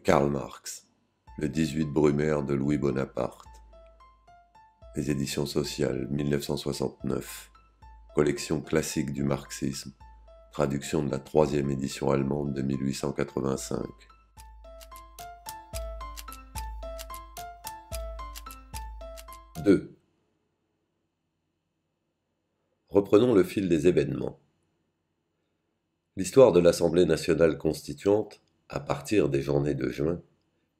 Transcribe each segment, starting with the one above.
Karl Marx, le 18 Brumaire de Louis Bonaparte. Les éditions sociales, 1969. Collection classique du marxisme. Traduction de la 3e édition allemande de 1885. « 2. Reprenons le fil des événements. L'histoire de l'Assemblée nationale constituante, à partir des journées de juin,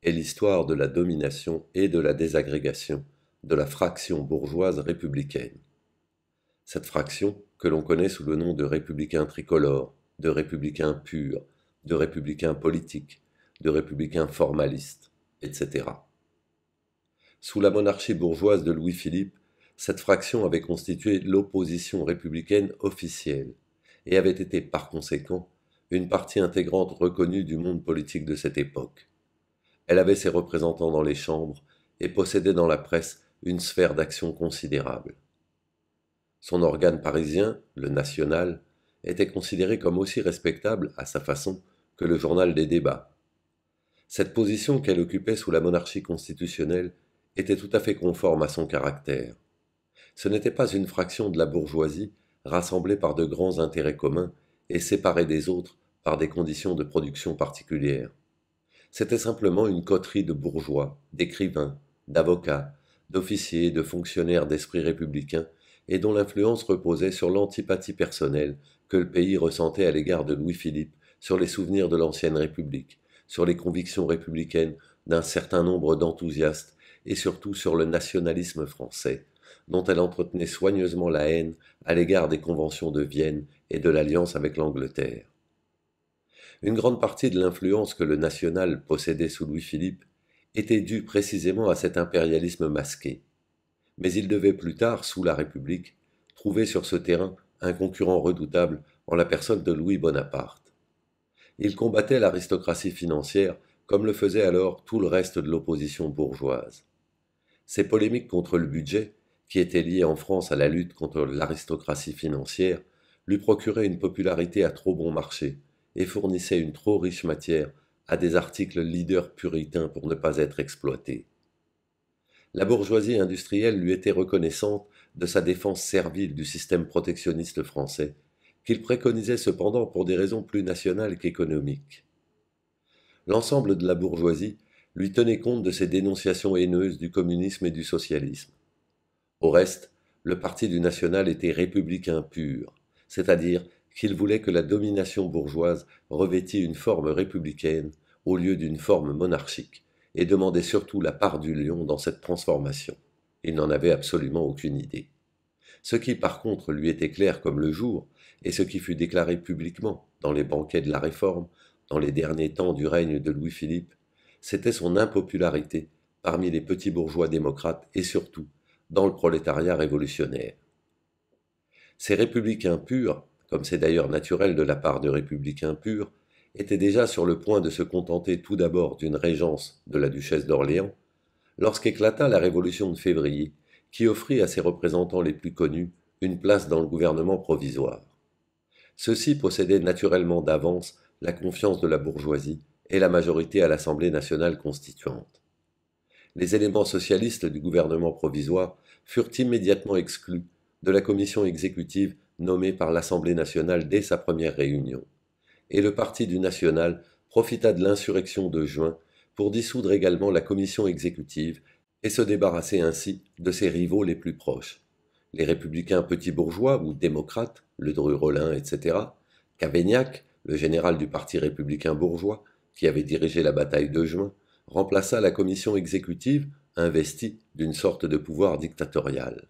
est l'histoire de la domination et de la désagrégation de la fraction bourgeoise républicaine. Cette fraction, que l'on connaît sous le nom de républicains tricolores, de républicains purs, de républicains politiques, de républicains formalistes, etc. Sous la monarchie bourgeoise de Louis-Philippe, cette fraction avait constitué l'opposition républicaine officielle et avait été par conséquent une partie intégrante reconnue du monde politique de cette époque. Elle avait ses représentants dans les chambres et possédait dans la presse une sphère d'action considérable. Son organe parisien, le National, était considéré comme aussi respectable, à sa façon, que le journal des débats. Cette position qu'elle occupait sous la monarchie constitutionnelle était tout à fait conforme à son caractère. Ce n'était pas une fraction de la bourgeoisie rassemblée par de grands intérêts communs et séparée des autres par des conditions de production particulières. C'était simplement une coterie de bourgeois, d'écrivains, d'avocats, d'officiers et de fonctionnaires d'esprit républicain et dont l'influence reposait sur l'antipathie personnelle que le pays ressentait à l'égard de Louis-Philippe, sur les souvenirs de l'ancienne République, sur les convictions républicaines d'un certain nombre d'enthousiastes et surtout sur le nationalisme français, dont elle entretenait soigneusement la haine à l'égard des conventions de Vienne et de l'alliance avec l'Angleterre. Une grande partie de l'influence que le National possédait sous Louis-Philippe était due précisément à cet impérialisme masqué. Mais il devait plus tard, sous la République, trouver sur ce terrain un concurrent redoutable en la personne de Louis Bonaparte. Il combattait l'aristocratie financière comme le faisait alors tout le reste de l'opposition bourgeoise. Ces polémiques contre le budget, qui étaient liées en France à la lutte contre l'aristocratie financière, lui procuraient une popularité à trop bon marché et fournissaient une trop riche matière à des articles leaders puritains pour ne pas être exploités. La bourgeoisie industrielle lui était reconnaissante de sa défense servile du système protectionniste français, qu'il préconisait cependant pour des raisons plus nationales qu'économiques. L'ensemble de la bourgeoisie lui tenait compte de ses dénonciations haineuses du communisme et du socialisme. Au reste, le parti du National était républicain pur, c'est-à-dire qu'il voulait que la domination bourgeoise revêtît une forme républicaine au lieu d'une forme monarchique, et demandait surtout la part du lion dans cette transformation. Il n'en avait absolument aucune idée. Ce qui par contre lui était clair comme le jour, et ce qui fut déclaré publiquement dans les banquets de la Réforme, dans les derniers temps du règne de Louis-Philippe, c'était son impopularité parmi les petits bourgeois démocrates et surtout dans le prolétariat révolutionnaire. Ces républicains purs, comme c'est d'ailleurs naturel de la part de républicains purs, étaient déjà sur le point de se contenter tout d'abord d'une régence de la duchesse d'Orléans, lorsqu'éclata la Révolution de février, qui offrit à ses représentants les plus connus une place dans le gouvernement provisoire. Ceux-ci possédaient naturellement d'avance la confiance de la bourgeoisie et la majorité à l'Assemblée nationale constituante. Les éléments socialistes du gouvernement provisoire furent immédiatement exclus de la commission exécutive nommée par l'Assemblée nationale dès sa première réunion, et le parti du National profita de l'insurrection de juin pour dissoudre également la commission exécutive et se débarrasser ainsi de ses rivaux les plus proches, les républicains petits bourgeois ou démocrates, Ledru-Rollin, etc., Cavaignac, le général du parti républicain bourgeois, qui avait dirigé la bataille de juin, remplaça la commission exécutive, investie d'une sorte de pouvoir dictatorial.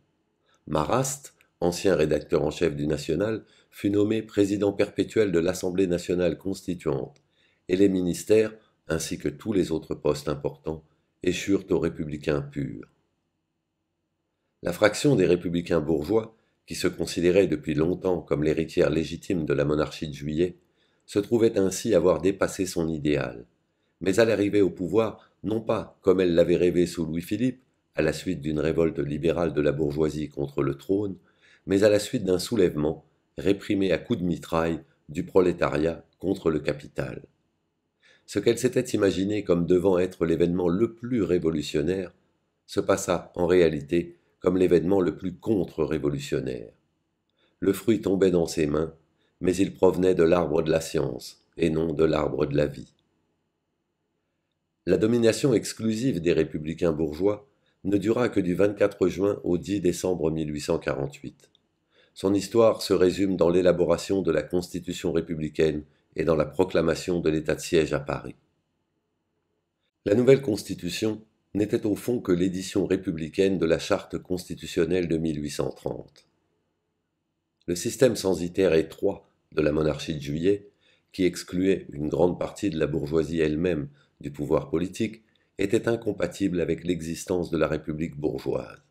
Marrast, ancien rédacteur en chef du National, fut nommé président perpétuel de l'Assemblée nationale constituante, et les ministères, ainsi que tous les autres postes importants, échurent aux républicains purs. La fraction des républicains bourgeois, qui se considérait depuis longtemps comme l'héritière légitime de la monarchie de Juillet, se trouvait ainsi avoir dépassé son idéal. Mais elle arrivait au pouvoir non pas comme elle l'avait rêvé sous Louis-Philippe, à la suite d'une révolte libérale de la bourgeoisie contre le trône, mais à la suite d'un soulèvement, réprimé à coups de mitraille, du prolétariat contre le capital. ce qu'elle s'était imaginé comme devant être l'événement le plus révolutionnaire se passa en réalité comme l'événement le plus contre-révolutionnaire. Le fruit tombait dans ses mains, mais il provenait de l'arbre de la science et non de l'arbre de la vie. La domination exclusive des républicains bourgeois ne dura que du 24 juin au 10 décembre 1848. Son histoire se résume dans l'élaboration de la Constitution républicaine et dans la proclamation de l'état de siège à Paris. La nouvelle Constitution n'était au fond que l'édition républicaine de la Charte constitutionnelle de 1830. Le système censitaire étroit de la monarchie de Juillet, qui excluait une grande partie de la bourgeoisie elle-même du pouvoir politique, était incompatible avec l'existence de la République bourgeoise.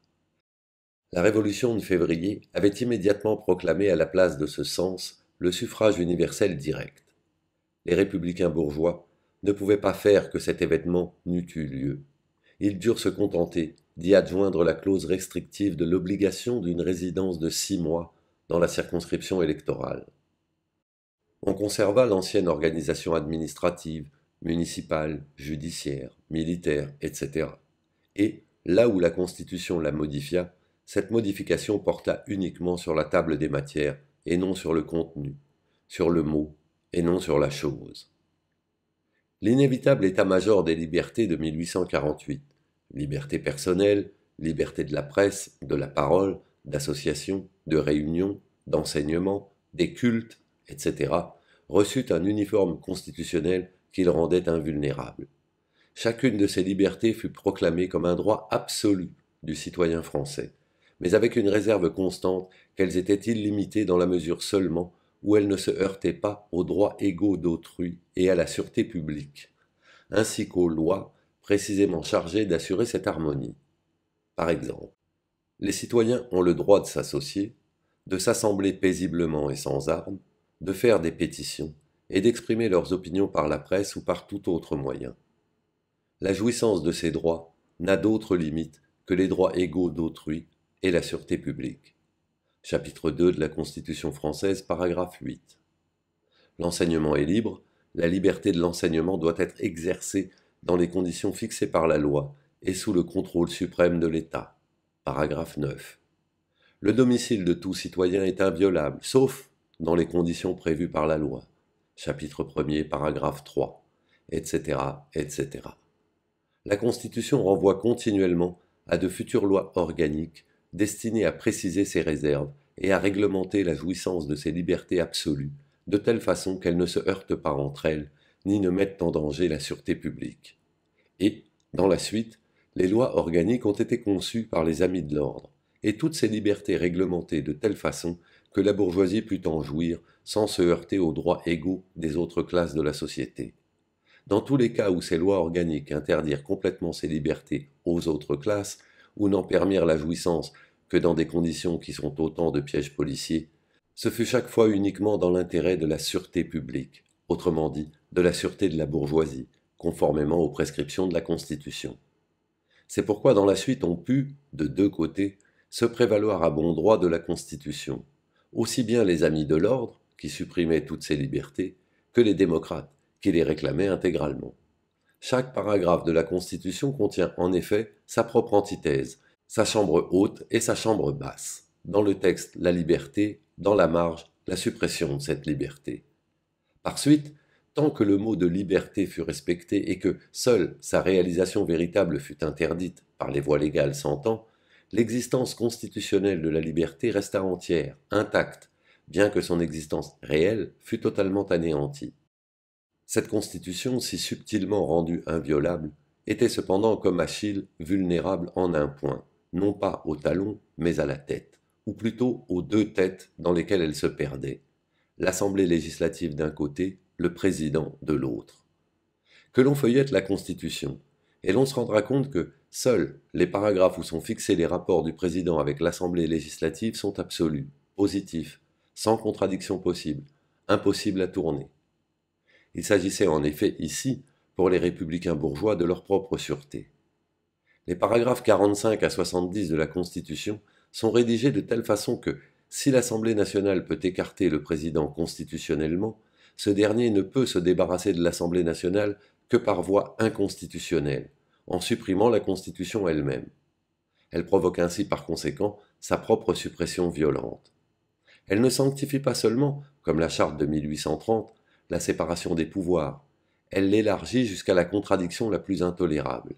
La Révolution de février avait immédiatement proclamé à la place de ce cens le suffrage universel direct. Les républicains bourgeois ne pouvaient pas faire que cet événement n'eût eu lieu. Ils durent se contenter d'y adjoindre la clause restrictive de l'obligation d'une résidence de 6 mois dans la circonscription électorale. On conserva l'ancienne organisation administrative, municipale, judiciaire, militaire, etc. Et, là où la Constitution la modifia, cette modification porta uniquement sur la table des matières et non sur le contenu, sur le mot et non sur la chose. L'inévitable état-major des libertés de 1848, liberté personnelle, liberté de la presse, de la parole, d'association, de réunion, d'enseignement, des cultes, etc., reçut un uniforme constitutionnel qui le rendait invulnérable. Chacune de ces libertés fut proclamée comme un droit absolu du citoyen français, mais avec une réserve constante qu'elles étaient illimitées dans la mesure seulement où elles ne se heurtaient pas aux droits égaux d'autrui et à la sûreté publique, ainsi qu'aux lois précisément chargées d'assurer cette harmonie. Par exemple, les citoyens ont le droit de s'associer, de s'assembler paisiblement et sans armes, de faire des pétitions et d'exprimer leurs opinions par la presse ou par tout autre moyen. La jouissance de ces droits n'a d'autre limite que les droits égaux d'autrui et la sûreté publique. Chapitre 2 de la Constitution française, paragraphe 8. L'enseignement est libre, la liberté de l'enseignement doit être exercée dans les conditions fixées par la loi et sous le contrôle suprême de l'État. Paragraphe 9. Le domicile de tout citoyen est inviolable, sauf dans les conditions prévues par la loi. Chapitre 1er, paragraphe 3, etc., etc. La Constitution renvoie continuellement à de futures lois organiques destinées à préciser ces réserves et à réglementer la jouissance de ces libertés absolues, de telle façon qu'elles ne se heurtent pas entre elles, ni ne mettent en danger la sûreté publique. Et, dans la suite, les lois organiques ont été conçues par les amis de l'ordre, et toutes ces libertés réglementées de telle façon que la bourgeoisie put en jouir sans se heurter aux droits égaux des autres classes de la société. Dans tous les cas où ces lois organiques interdirent complètement ces libertés aux autres classes, ou n'en permirent la jouissance que dans des conditions qui sont autant de pièges policiers, ce fut chaque fois uniquement dans l'intérêt de la sûreté publique, autrement dit, de la sûreté de la bourgeoisie, conformément aux prescriptions de la Constitution. C'est pourquoi dans la suite on put, de deux côtés, se prévaloir à bon droit de la Constitution, aussi bien les amis de l'ordre, qui supprimaient toutes ces libertés, que les démocrates, qui les réclamaient intégralement. Chaque paragraphe de la Constitution contient en effet sa propre antithèse, sa chambre haute et sa chambre basse. Dans le texte, la liberté, dans la marge, la suppression de cette liberté. Par suite, tant que le mot de liberté fut respecté et que seule sa réalisation véritable fut interdite par les voies légales s'entend, l'existence constitutionnelle de la liberté resta entière, intacte, bien que son existence réelle fût totalement anéantie. Cette constitution, si subtilement rendue inviolable, était cependant comme Achille vulnérable en un point, non pas au talon, mais à la tête, ou plutôt aux deux têtes dans lesquelles elle se perdait, l'Assemblée législative d'un côté, le président de l'autre. Que l'on feuillette la Constitution, et l'on se rendra compte que seuls les paragraphes où sont fixés les rapports du président avec l'Assemblée législative sont absolus, positifs, sans contradiction possible, impossibles à tourner. Il s'agissait en effet ici, pour les républicains bourgeois, de leur propre sûreté. Les paragraphes 45 à 70 de la Constitution sont rédigés de telle façon que, si l'Assemblée nationale peut écarter le président constitutionnellement, ce dernier ne peut se débarrasser de l'Assemblée nationale que par voie inconstitutionnelle, en supprimant la Constitution elle-même. Elle provoque ainsi par conséquent sa propre suppression violente. Elle ne sanctifie pas seulement, comme la charte de 1830, la séparation des pouvoirs, elle l'élargit jusqu'à la contradiction la plus intolérable.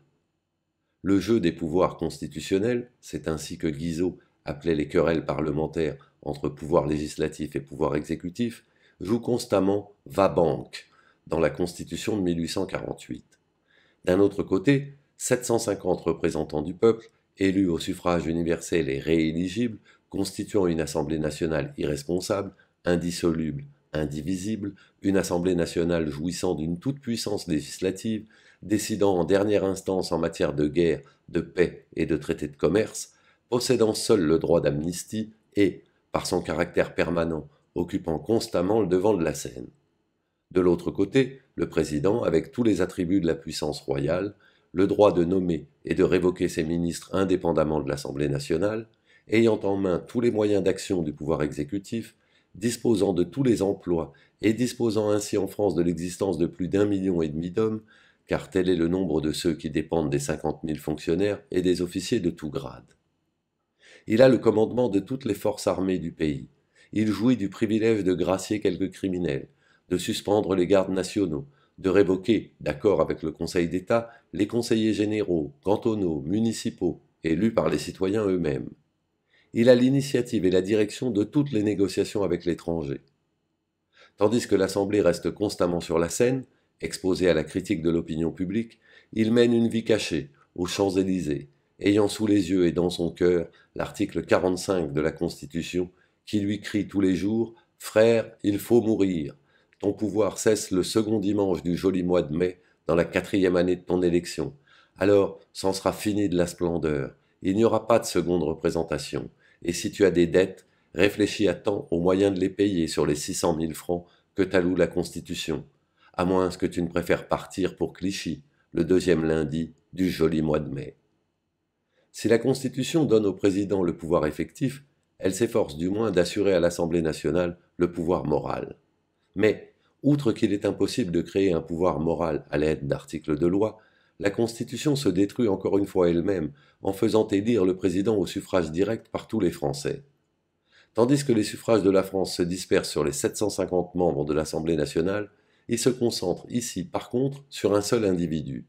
Le jeu des pouvoirs constitutionnels, c'est ainsi que Guizot appelait les querelles parlementaires entre pouvoir législatif et pouvoir exécutif, joue constamment va-banque dans la Constitution de 1848. D'un autre côté, 750 représentants du peuple, élus au suffrage universel et rééligibles, constituant une Assemblée nationale irresponsable, indissoluble, indivisible, une Assemblée nationale jouissant d'une toute-puissance législative, décidant en dernière instance en matière de guerre, de paix et de traités de commerce, possédant seul le droit d'amnistie et, par son caractère permanent, occupant constamment le devant de la scène. De l'autre côté, le président, avec tous les attributs de la puissance royale, le droit de nommer et de révoquer ses ministres indépendamment de l'Assemblée nationale, ayant en main tous les moyens d'action du pouvoir exécutif, disposant de tous les emplois et disposant ainsi en France de l'existence de plus d'1,5 million d'hommes, car tel est le nombre de ceux qui dépendent des 50 000 fonctionnaires et des officiers de tout grade. Il a le commandement de toutes les forces armées du pays. Il jouit du privilège de gracier quelques criminels, de suspendre les gardes nationaux, de révoquer, d'accord avec le Conseil d'État, les conseillers généraux, cantonaux, municipaux, élus par les citoyens eux-mêmes. Il a l'initiative et la direction de toutes les négociations avec l'étranger. Tandis que l'Assemblée reste constamment sur la scène, exposée à la critique de l'opinion publique, il mène une vie cachée, aux Champs-Élysées, ayant sous les yeux et dans son cœur l'article 45 de la Constitution, qui lui crie tous les jours « Frère, il faut mourir ! Ton pouvoir cesse le second dimanche du joli mois de mai, dans la 4e année de ton élection. Alors, c'en sera fini de la splendeur. Il n'y aura pas de seconde représentation. Et si tu as des dettes, réfléchis à temps aux moyens de les payer sur les 600 000 francs que t'alloue la Constitution. À moins que tu ne préfères partir pour Clichy, le 2e lundi du joli mois de mai. » Si la Constitution donne au président le pouvoir effectif, elle s'efforce du moins d'assurer à l'Assemblée nationale le pouvoir moral. Mais, outre qu'il est impossible de créer un pouvoir moral à l'aide d'articles de loi, la Constitution se détruit encore une fois elle-même en faisant élire le président au suffrage direct par tous les Français. Tandis que les suffrages de la France se dispersent sur les 750 membres de l'Assemblée nationale, ils se concentrent ici, par contre, sur un seul individu.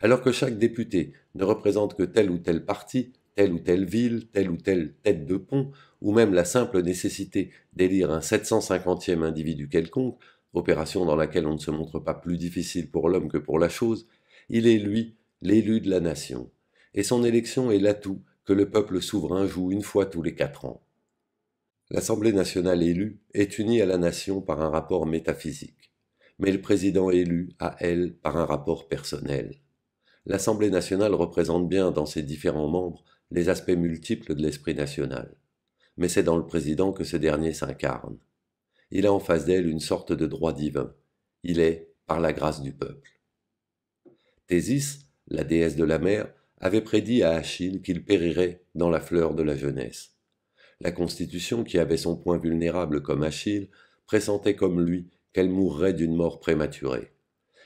Alors que chaque député ne représente que tel ou tel parti, telle ou telle ville, telle ou telle tête de pont, ou même la simple nécessité d'élire un 750e individu quelconque, opération dans laquelle on ne se montre pas plus difficile pour l'homme que pour la chose, il est, lui, l'élu de la nation, et son élection est l'atout que le peuple souverain joue une fois tous les 4 ans. L'Assemblée nationale élue est unie à la nation par un rapport métaphysique, mais le président élu à elle par un rapport personnel. L'Assemblée nationale représente bien dans ses différents membres les aspects multiples de l'esprit national, mais c'est dans le président que ce dernier s'incarne. Il a en face d'elle une sorte de droit divin. Il est par la grâce du peuple. Thésis, la déesse de la mer, avait prédit à Achille qu'il périrait dans la fleur de la jeunesse. La Constitution, qui avait son point vulnérable comme Achille, pressentait comme lui qu'elle mourrait d'une mort prématurée.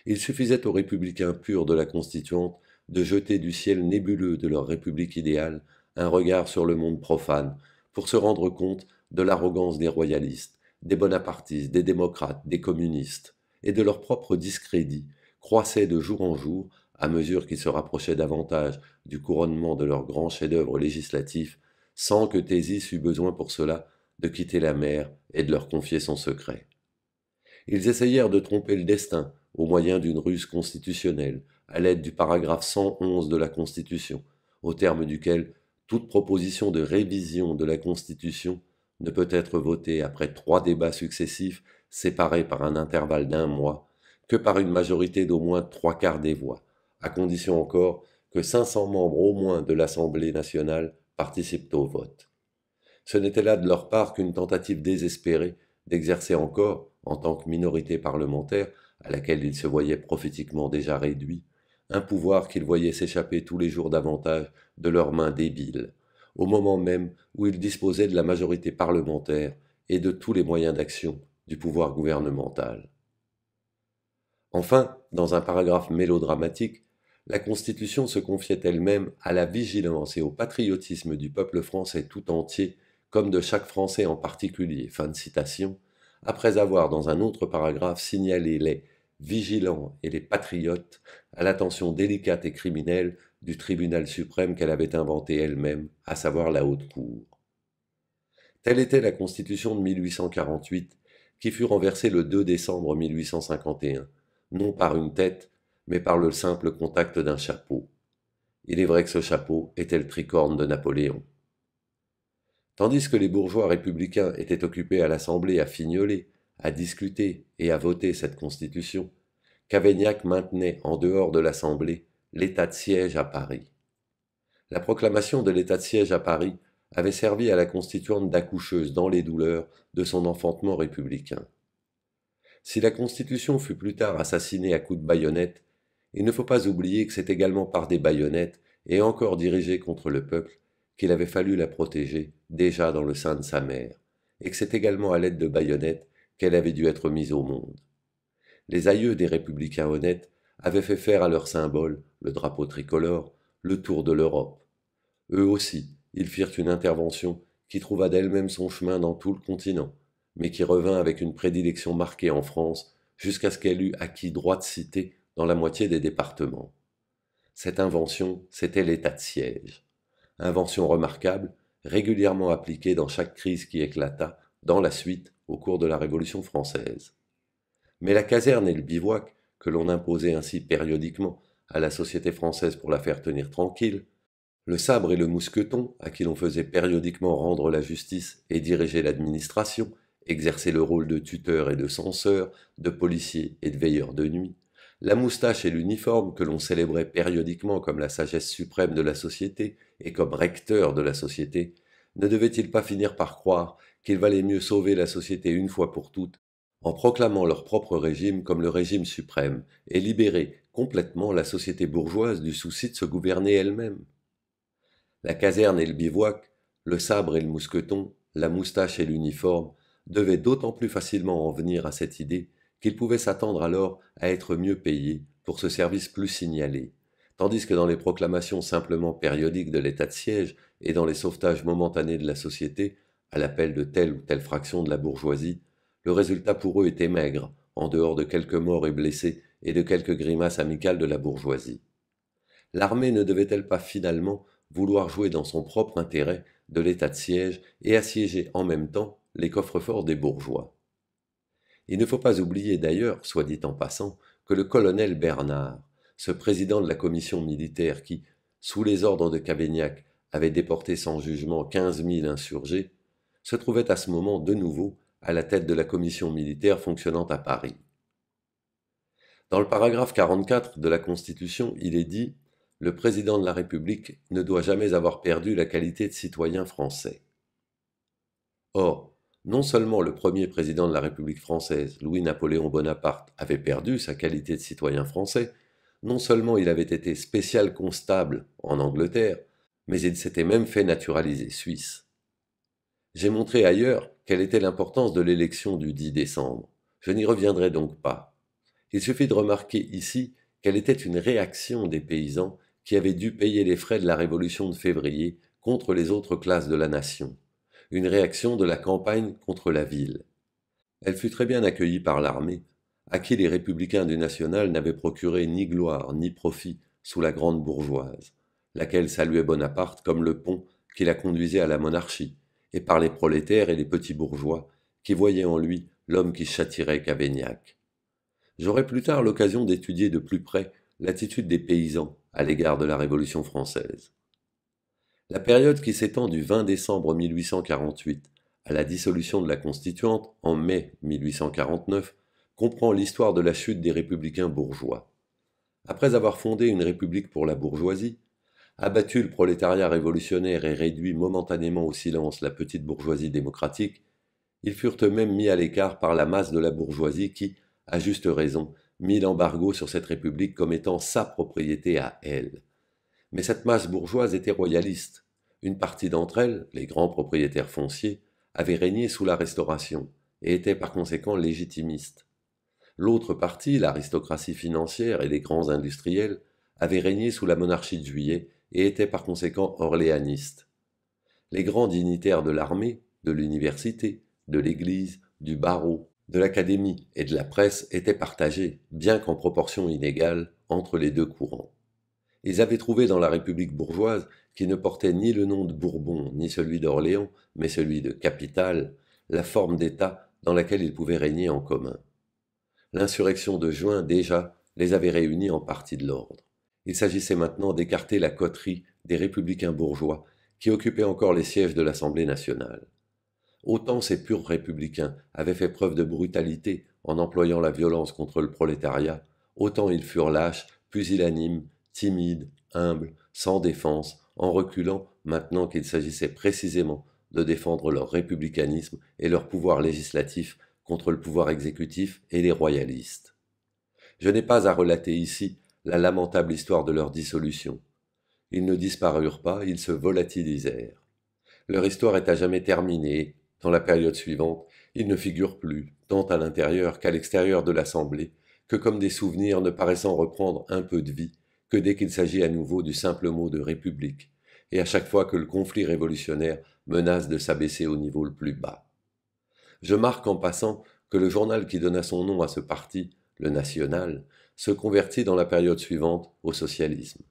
Il suffisait aux républicains purs de la Constituante de jeter du ciel nébuleux de leur république idéale un regard sur le monde profane pour se rendre compte de l'arrogance des royalistes, des bonapartistes, des démocrates, des communistes, et de leur propre discrédit, croissait de jour en jour, à mesure qu'ils se rapprochaient davantage du couronnement de leur grand chef-d'œuvre législatif, sans que Thésis eût besoin pour cela de quitter la mer et de leur confier son secret. Ils essayèrent de tromper le destin au moyen d'une ruse constitutionnelle, à l'aide du paragraphe 111 de la Constitution, au terme duquel toute proposition de révision de la Constitution ne peut être votée après 3 débats successifs séparés par un intervalle d'1 mois que par une majorité d'au moins 3/4 des voix, à condition encore que 500 membres au moins de l'Assemblée nationale participent au vote. Ce n'était là de leur part qu'une tentative désespérée d'exercer encore, en tant que minorité parlementaire, à laquelle ils se voyaient prophétiquement déjà réduits, un pouvoir qu'ils voyaient s'échapper tous les jours davantage de leurs mains débiles, au moment même où ils disposaient de la majorité parlementaire et de tous les moyens d'action du pouvoir gouvernemental. Enfin, dans un paragraphe mélodramatique, la Constitution se confiait elle-même à la vigilance et au patriotisme du peuple français tout entier, comme de chaque Français en particulier. Fin de citation, après avoir dans un autre paragraphe signalé les vigilants et les patriotes à l'attention délicate et criminelle du tribunal suprême qu'elle avait inventé elle-même, à savoir la Haute Cour. Telle était la Constitution de 1848, qui fut renversée le 2 décembre 1851, non par une tête, mais par le simple contact d'un chapeau. Il est vrai que ce chapeau était le tricorne de Napoléon. Tandis que les bourgeois républicains étaient occupés à l'Assemblée à fignoler, à discuter et à voter cette Constitution, Cavaignac maintenait en dehors de l'Assemblée l'état de siège à Paris. La proclamation de l'état de siège à Paris avait servi à la constituante d'accoucheuse dans les douleurs de son enfantement républicain. Si la Constitution fut plus tard assassinée à coups de baïonnette, il ne faut pas oublier que c'est également par des baïonnettes, et encore dirigées contre le peuple, qu'il avait fallu la protéger, déjà dans le sein de sa mère, et que c'est également à l'aide de baïonnettes qu'elle avait dû être mise au monde. Les aïeux des républicains honnêtes avaient fait faire à leur symbole, le drapeau tricolore, le tour de l'Europe. Eux aussi, ils firent une intervention qui trouva d'elle-même son chemin dans tout le continent, mais qui revint avec une prédilection marquée en France jusqu'à ce qu'elle eût acquis droit de cité dans la moitié des départements. Cette invention, c'était l'état de siège. Invention remarquable, régulièrement appliquée dans chaque crise qui éclata, dans la suite, au cours de la Révolution française. Mais la caserne et le bivouac, que l'on imposait ainsi périodiquement à la société française pour la faire tenir tranquille, le sabre et le mousqueton, à qui l'on faisait périodiquement rendre la justice et diriger l'administration, exercer le rôle de tuteur et de censeur, de policier et de veilleur de nuit, la moustache et l'uniforme que l'on célébrait périodiquement comme la sagesse suprême de la société et comme recteur de la société, ne devaient-ils pas finir par croire qu'il valait mieux sauver la société une fois pour toutes en proclamant leur propre régime comme le régime suprême et libérer complètement la société bourgeoise du souci de se gouverner elle-même? La caserne et le bivouac, le sabre et le mousqueton, la moustache et l'uniforme devaient d'autant plus facilement en venir à cette idée qu'ils pouvaient s'attendre alors à être mieux payés pour ce service plus signalé, tandis que dans les proclamations simplement périodiques de l'état de siège et dans les sauvetages momentanés de la société, à l'appel de telle ou telle fraction de la bourgeoisie, le résultat pour eux était maigre, en dehors de quelques morts et blessés et de quelques grimaces amicales de la bourgeoisie. L'armée ne devait-elle pas finalement vouloir jouer dans son propre intérêt de l'état de siège et assiéger en même temps les coffres-forts des bourgeois? Il ne faut pas oublier d'ailleurs, soit dit en passant, que le colonel Bernard, ce président de la commission militaire qui, sous les ordres de Cavaignac, avait déporté sans jugement 15 000 insurgés, se trouvait à ce moment de nouveau à la tête de la commission militaire fonctionnant à Paris. Dans le paragraphe 44 de la Constitution, il est dit « Le président de la République ne doit jamais avoir perdu la qualité de citoyen français ». Or, non seulement le premier président de la République française, Louis-Napoléon Bonaparte, avait perdu sa qualité de citoyen français, non seulement il avait été spécial constable en Angleterre, mais il s'était même fait naturaliser suisse. J'ai montré ailleurs quelle était l'importance de l'élection du 10 décembre. Je n'y reviendrai donc pas. Il suffit de remarquer ici qu'elle était une réaction des paysans qui avaient dû payer les frais de la Révolution de février contre les autres classes de la nation, une réaction de la campagne contre la ville. Elle fut très bien accueillie par l'armée, à qui les républicains du National n'avaient procuré ni gloire ni profit sous la grande bourgeoise, laquelle saluait Bonaparte comme le pont qui la conduisait à la monarchie, et par les prolétaires et les petits bourgeois qui voyaient en lui l'homme qui châtirait Cavaignac. J'aurai plus tard l'occasion d'étudier de plus près l'attitude des paysans à l'égard de la Révolution française. La période qui s'étend du 20 décembre 1848 à la dissolution de la Constituante en mai 1849 comprend l'histoire de la chute des républicains bourgeois. Après avoir fondé une république pour la bourgeoisie, abattu le prolétariat révolutionnaire et réduit momentanément au silence la petite bourgeoisie démocratique, ils furent eux-mêmes mis à l'écart par la masse de la bourgeoisie qui, à juste raison, mit l'embargo sur cette république comme étant sa propriété à elle. Mais cette masse bourgeoise était royaliste. Une partie d'entre elles, les grands propriétaires fonciers, avaient régné sous la Restauration et étaient par conséquent légitimistes. L'autre partie, l'aristocratie financière et les grands industriels, avait régné sous la monarchie de Juillet et était par conséquent orléaniste. Les grands dignitaires de l'armée, de l'université, de l'église, du barreau, de l'académie et de la presse étaient partagés, bien qu'en proportion inégale, entre les deux courants. Ils avaient trouvé dans la République bourgeoise, qui ne portait ni le nom de Bourbon ni celui d'Orléans, mais celui de capitale, la forme d'État dans laquelle ils pouvaient régner en commun. L'insurrection de juin, déjà, les avait réunis en parti de l'ordre. Il s'agissait maintenant d'écarter la coterie des républicains bourgeois qui occupaient encore les sièges de l'Assemblée nationale. Autant ces purs républicains avaient fait preuve de brutalité en employant la violence contre le prolétariat, autant ils furent lâches, pusillanimes, timides, humbles, sans défense, en reculant maintenant qu'il s'agissait précisément de défendre leur républicanisme et leur pouvoir législatif contre le pouvoir exécutif et les royalistes. Je n'ai pas à relater ici la lamentable histoire de leur dissolution. Ils ne disparurent pas, ils se volatilisèrent. Leur histoire est à jamais terminée. Dans la période suivante, ils ne figurent plus, tant à l'intérieur qu'à l'extérieur de l'Assemblée, que comme des souvenirs ne paraissant reprendre un peu de vie que dès qu'il s'agit à nouveau du simple mot de République, et à chaque fois que le conflit révolutionnaire menace de s'abaisser au niveau le plus bas. Je marque en passant que le journal qui donna son nom à ce parti, le National, se convertit dans la période suivante au socialisme.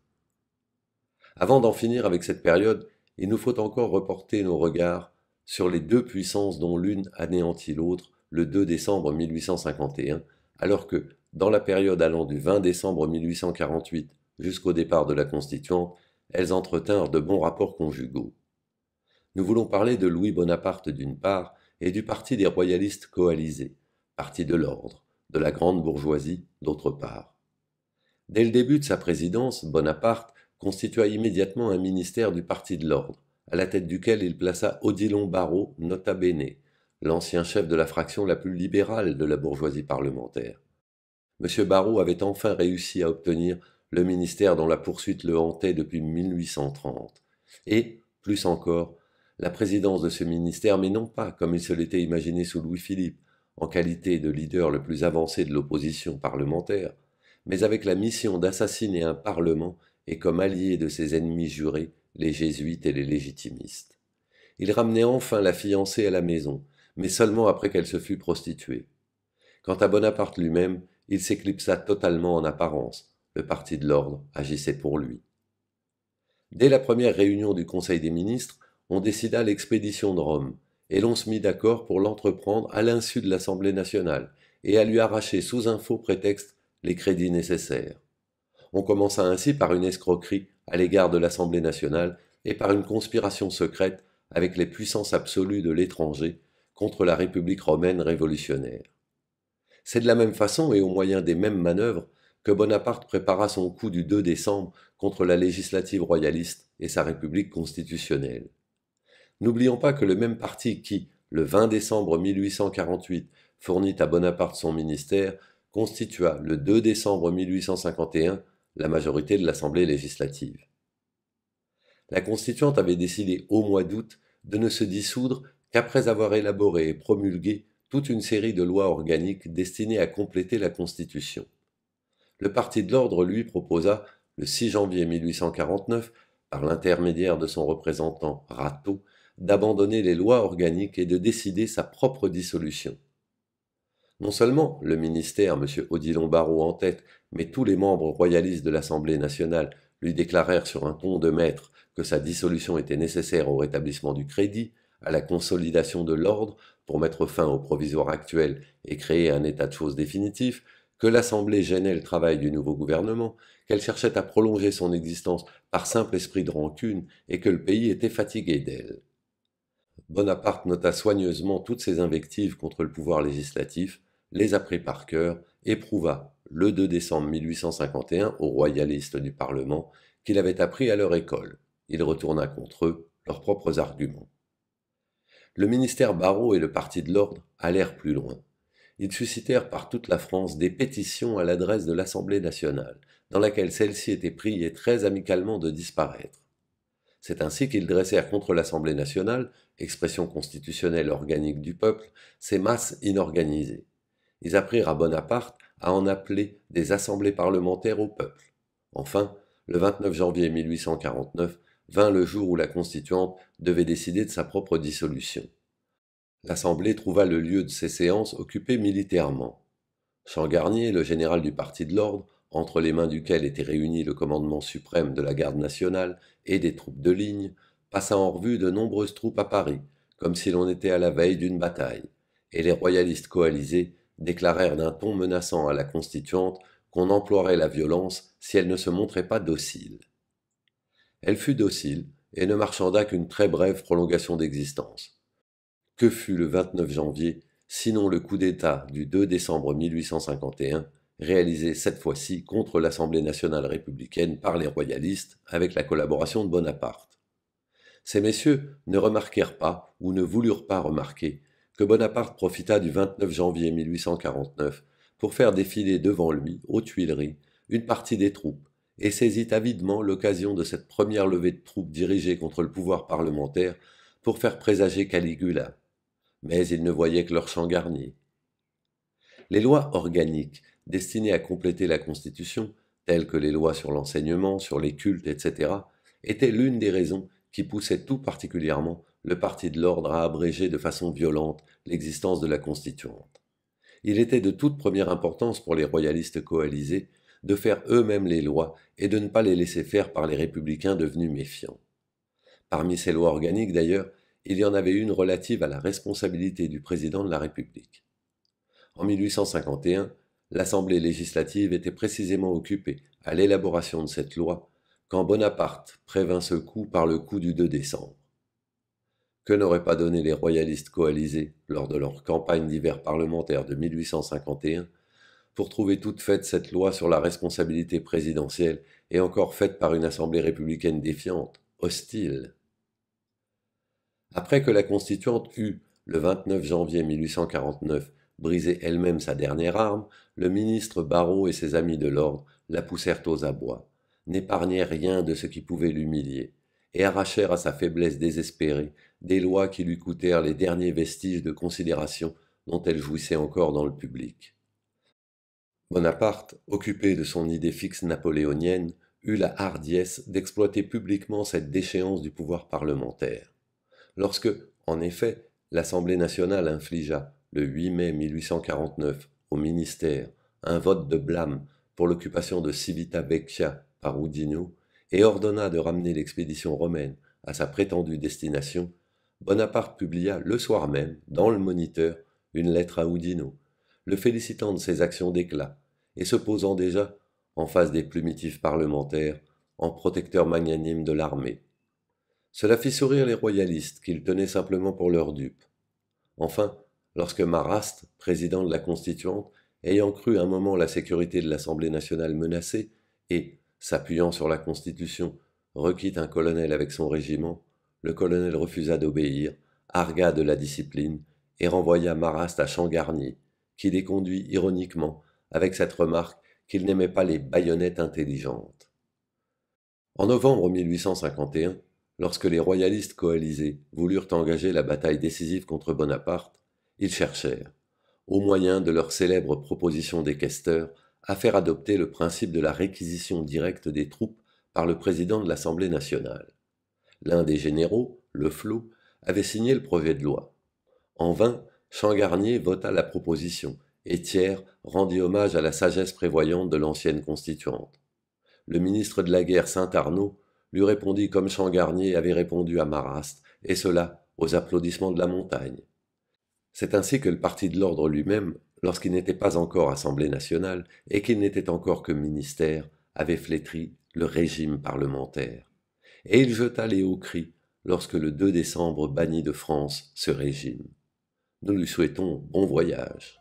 Avant d'en finir avec cette période, il nous faut encore reporter nos regards sur les deux puissances dont l'une anéantit l'autre le 2 décembre 1851, alors que, dans la période allant du 20 décembre 1848 jusqu'au départ de la Constituante, elles entretinrent de bons rapports conjugaux. Nous voulons parler de Louis Bonaparte d'une part et du parti des royalistes coalisés, parti de l'ordre, de la grande bourgeoisie d'autre part. Dès le début de sa présidence, Bonaparte constitua immédiatement un ministère du parti de l'ordre, à la tête duquel il plaça Odilon Barrot, nota bene, l'ancien chef de la fraction la plus libérale de la bourgeoisie parlementaire. M. Barrot avait enfin réussi à obtenir le ministère dont la poursuite le hantait depuis 1830, et, plus encore, la présidence de ce ministère, mais non pas, comme il se l'était imaginé sous Louis-Philippe, en qualité de leader le plus avancé de l'opposition parlementaire, mais avec la mission d'assassiner un parlement et comme allié de ses ennemis jurés, les jésuites et les légitimistes. Il ramenait enfin la fiancée à la maison, mais seulement après qu'elle se fût prostituée. Quant à Bonaparte lui-même, il s'éclipsa totalement en apparence. Le parti de l'ordre agissait pour lui. Dès la première réunion du Conseil des ministres, on décida l'expédition de Rome, et l'on se mit d'accord pour l'entreprendre à l'insu de l'Assemblée nationale, et à lui arracher sous un faux prétexte les crédits nécessaires. On commença ainsi par une escroquerie à l'égard de l'Assemblée nationale et par une conspiration secrète avec les puissances absolues de l'étranger contre la République romaine révolutionnaire. C'est de la même façon et au moyen des mêmes manœuvres que Bonaparte prépara son coup du 2 décembre contre la législative royaliste et sa République constitutionnelle. N'oublions pas que le même parti qui, le 20 décembre 1848, fournit à Bonaparte son ministère, constitua le 2 décembre 1851 la majorité de l'Assemblée législative. La Constituante avait décidé au mois d'août de ne se dissoudre qu'après avoir élaboré et promulgué toute une série de lois organiques destinées à compléter la Constitution. Le Parti de l'Ordre lui proposa, le 6 janvier 1849, par l'intermédiaire de son représentant Rateau, d'abandonner les lois organiques et de décider sa propre dissolution. Non seulement le ministère, M. Odilon Barrot en tête, mais tous les membres royalistes de l'Assemblée nationale lui déclarèrent sur un ton de maître que sa dissolution était nécessaire au rétablissement du crédit, à la consolidation de l'ordre pour mettre fin au provisoire actuel et créer un état de choses définitif, que l'Assemblée gênait le travail du nouveau gouvernement, qu'elle cherchait à prolonger son existence par simple esprit de rancune et que le pays était fatigué d'elle. Bonaparte nota soigneusement toutes ses invectives contre le pouvoir législatif, les apprit par cœur et prouva, le 2 décembre 1851, aux royalistes du Parlement, qu'il avait appris à leur école. Il retourna contre eux leurs propres arguments. Le ministère Barrot et le Parti de l'Ordre allèrent plus loin. Ils suscitèrent par toute la France des pétitions à l'adresse de l'Assemblée nationale, dans laquelle celle-ci était priée très amicalement de disparaître. C'est ainsi qu'ils dressèrent contre l'Assemblée nationale, expression constitutionnelle organique du peuple, ces masses inorganisées. Ils apprirent à Bonaparte à en appeler des assemblées parlementaires au peuple. Enfin, le 29 janvier 1849 vint le jour où la Constituante devait décider de sa propre dissolution. L'Assemblée trouva le lieu de ces séances occupé militairement. Changarnier, le général du Parti de l'Ordre, entre les mains duquel était réuni le commandement suprême de la garde nationale et des troupes de ligne, passa en revue de nombreuses troupes à Paris, comme si l'on était à la veille d'une bataille, et les royalistes coalisés déclarèrent d'un ton menaçant à la Constituante qu'on emploierait la violence si elle ne se montrait pas docile. Elle fut docile et ne marchanda qu'une très brève prolongation d'existence. Que fut le 29 janvier, sinon le coup d'État du 2 décembre 1851, réalisé cette fois-ci contre l'Assemblée nationale républicaine par les royalistes avec la collaboration de Bonaparte. Ces messieurs ne remarquèrent pas, ou ne voulurent pas remarquer, que Bonaparte profita du 29 janvier 1849 pour faire défiler devant lui, aux Tuileries, une partie des troupes, et saisit avidement l'occasion de cette première levée de troupes dirigée contre le pouvoir parlementaire pour faire présager Caligula. Mais ils ne voyaient que leur Changarnier. Les lois organiques destinées à compléter la Constitution, telles que les lois sur l'enseignement, sur les cultes, etc., étaient l'une des raisons qui poussait tout particulièrement le Parti de l'Ordre à abréger de façon violente l'existence de la Constituante. Il était de toute première importance pour les royalistes coalisés de faire eux-mêmes les lois et de ne pas les laisser faire par les républicains devenus méfiants. Parmi ces lois organiques, d'ailleurs, il y en avait une relative à la responsabilité du président de la République. En 1851, l'Assemblée législative était précisément occupée à l'élaboration de cette loi quand Bonaparte prévint ce coup par le coup du 2 décembre. Que n'auraient pas donné les royalistes coalisés lors de leur campagne d'hiver parlementaire de 1851 pour trouver toute faite cette loi sur la responsabilité présidentielle et encore faite par une assemblée républicaine défiante, hostile. Après que la Constituante eut, le 29 janvier 1849, brisé elle-même sa dernière arme, le ministre Barrot et ses amis de l'ordre la poussèrent aux abois, n'épargnèrent rien de ce qui pouvait l'humilier, et arrachèrent à sa faiblesse désespérée des lois qui lui coûtèrent les derniers vestiges de considération dont elle jouissait encore dans le public. Bonaparte, occupé de son idée fixe napoléonienne, eut la hardiesse d'exploiter publiquement cette déchéance du pouvoir parlementaire. Lorsque, en effet, l'Assemblée nationale infligea, le 8 mai 1849, au ministère, un vote de blâme pour l'occupation de Civitavecchia par Oudinot, et ordonna de ramener l'expédition romaine à sa prétendue destination, Bonaparte publia le soir même, dans le Moniteur, une lettre à Oudinot, le félicitant de ses actions d'éclat, et se posant déjà, en face des plumitifs parlementaires, en protecteur magnanime de l'armée. Cela fit sourire les royalistes, qu'ils tenaient simplement pour leurs dupes. Enfin, lorsque Marrast, président de la Constituante, ayant cru un moment la sécurité de l'Assemblée nationale menacée, et, s'appuyant sur la Constitution, requit un colonel avec son régiment, le colonel refusa d'obéir, argua de la discipline, et renvoya Marrast à Changarnier, qui les conduit ironiquement, avec cette remarque qu'il n'aimait pas les baïonnettes intelligentes. En novembre 1851, lorsque les royalistes coalisés voulurent engager la bataille décisive contre Bonaparte, ils cherchèrent, au moyen de leur célèbre proposition des questeurs, à faire adopter le principe de la réquisition directe des troupes par le président de l'Assemblée nationale. L'un des généraux, Le Flot, avait signé le projet de loi. En vain, Changarnier vota la proposition, et Thiers rendit hommage à la sagesse prévoyante de l'ancienne constituante. Le ministre de la Guerre Saint-Arnaud lui répondit comme Changarnier avait répondu à Marrast, et cela aux applaudissements de la montagne. C'est ainsi que le Parti de l'Ordre lui-même, lorsqu'il n'était pas encore Assemblée nationale et qu'il n'était encore que ministère, avait flétri le régime parlementaire. Et il jeta les hauts cris lorsque le 2 décembre bannit de France ce régime. Nous lui souhaitons bon voyage.